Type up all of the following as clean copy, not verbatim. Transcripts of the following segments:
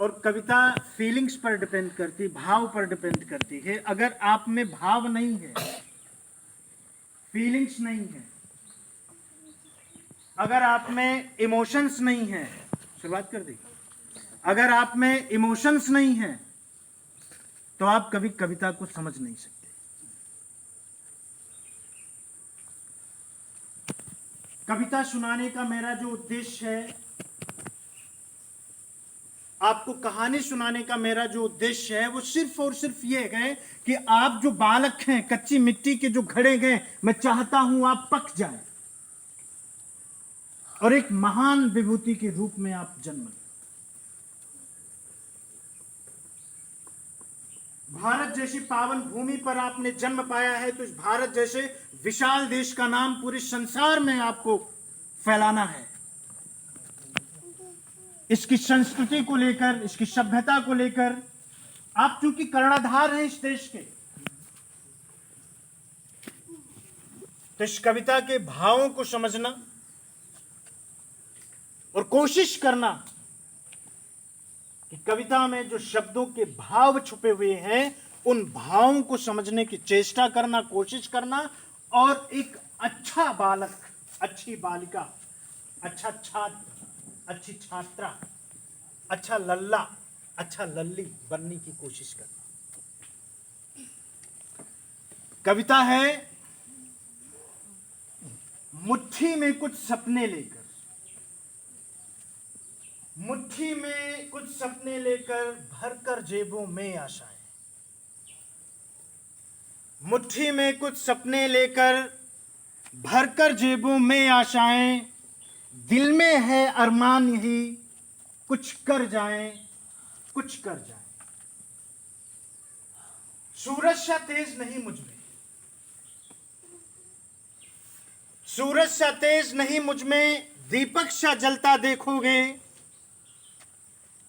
और कविता फीलिंग्स पर डिपेंड करती, भाव पर डिपेंड करती है। अगर आप में भाव नहीं है, फीलिंग्स नहीं है, अगर आप में इमोशंस नहीं है, शुरुआत कर दी, अगर आप में इमोशंस नहीं है तो आप कभी कविता को समझ नहीं सकते। कविता सुनाने का मेरा जो उद्देश्य है, आपको कहानी सुनाने का मेरा जो उद्देश्य है, वो सिर्फ और सिर्फ ये है कि आप जो बालक हैं, कच्ची मिट्टी के जो घड़े गए, मैं चाहता हूं आप पक जाएं और एक महान विभूति के रूप में आप जन्म लें। भारत जैसी पावन भूमि पर आपने जन्म पाया है, तो इस भारत जैसे विशाल देश का नाम पूरे संसार में आपको फैलाना है। इसकी संस्कृति को लेकर, इसकी सभ्यता को लेकर, आप चूंकि कर्णधार हैं इस देश के, तो इस कविता के भावों को समझना और कोशिश करना कि कविता में जो शब्दों के भाव छुपे हुए हैं, उन भावों को समझने की चेष्टा करना, कोशिश करना, और एक अच्छा बालक, अच्छी बालिका, अच्छा छात्र, अच्छी छात्रा, अच्छा लल्ला, अच्छा लल्ली बनने की कोशिश करना। कविता है मुट्ठी में कुछ सपने लेकर, मुट्ठी में कुछ सपने लेकर भरकर जेबों में आशाएं, मुट्ठी में कुछ सपने लेकर भरकर जेबों में आशाएं, दिल में है अरमान यही कुछ कर जाएं, कुछ कर जाएं। सूरज सा तेज नहीं मुझ में, सूरज सा तेज नहीं मुझ में, दीपक सा जलता देखोगे,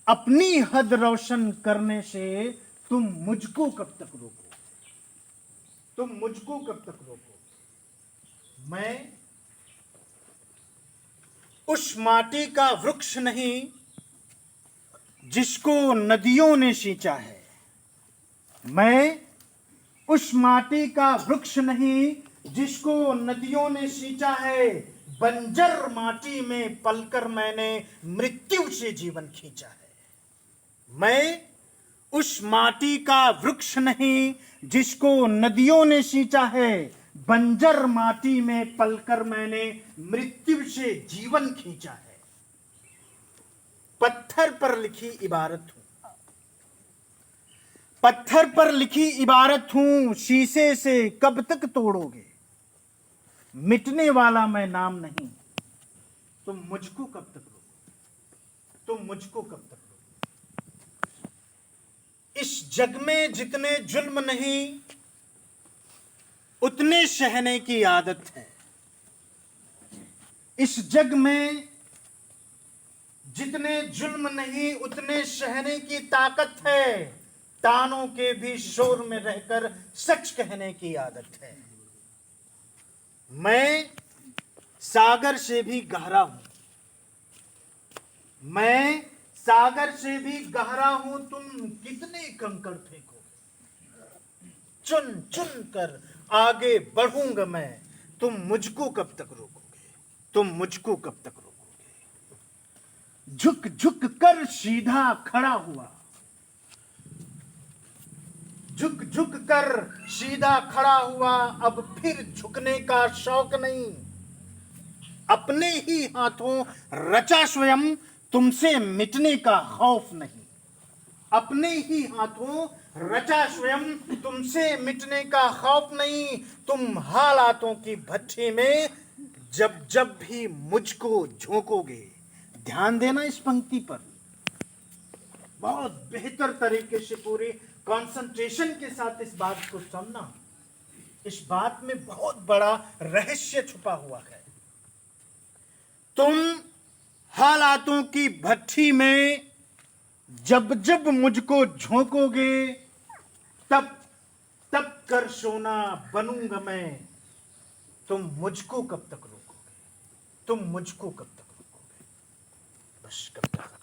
अपनी हद रोशन करने से तुम मुझको कब तक रोकोगे, तुम मुझको कब तक रोकोगे। मैं उस माटी का वृक्ष नहीं जिसको नदियों ने सींचा है, मैं उस माटी का वृक्ष नहीं जिसको नदियों ने सींचा है, बंजर माटी में पलकर मैंने मृत्यु से जीवन खींचा है। मैं उस माटी का वृक्ष नहीं जिसको नदियों ने सींचा है, बंजर माटी में पलकर मैंने मृत्यु से जीवन खींचा है। पत्थर पर लिखी इबारत हूं, पत्थर पर लिखी इबारत हूं, शीशे से कब तक तोड़ोगे, मिटने वाला मैं नाम नहीं, तुम मुझको कब तक रोकोगे, तुम मुझको कब तक रोकोगे। इस जग में जितने जुल्म नहीं उतने सहने की आदत है, इस जग में जितने जुल्म नहीं उतने सहने की ताकत है, तानों के भी शोर में रहकर सच कहने की आदत है। मैं सागर से भी गहरा हूं, मैं सागर से भी गहरा हूं, तुम कितने कंकड़ फेंकोगे, चुन चुन कर आगे बढ़ूंगा मैं, तुम मुझको कब तक रोकोगे, तुम मुझको कब तक रोकोगे। झुक झुक कर सीधा खड़ा हुआ, झुक झुक कर सीधा खड़ा हुआ, अब फिर झुकने का शौक नहीं, अपने ही हाथों रचा स्वयं, तुमसे मिटने का खौफ नहीं, अपने ही हाथों रचा स्वयं, तुमसे मिटने का खौफ नहीं। तुम हालातों की भट्ठी में जब जब भी मुझको झोंकोगे, ध्यान देना इस पंक्ति पर, बहुत बेहतर तरीके से पूरी कंसंट्रेशन के साथ इस बात को सुनना। इस बात में बहुत बड़ा रहस्य छुपा हुआ है। तुम हालातों की भट्ठी में जब जब मुझको झोंकोगे, तब तब कर सोना बनूंगा मैं, तुम मुझको कब तक रोकोगे, तुम मुझको कब तक रोकोगे। बस कब तक।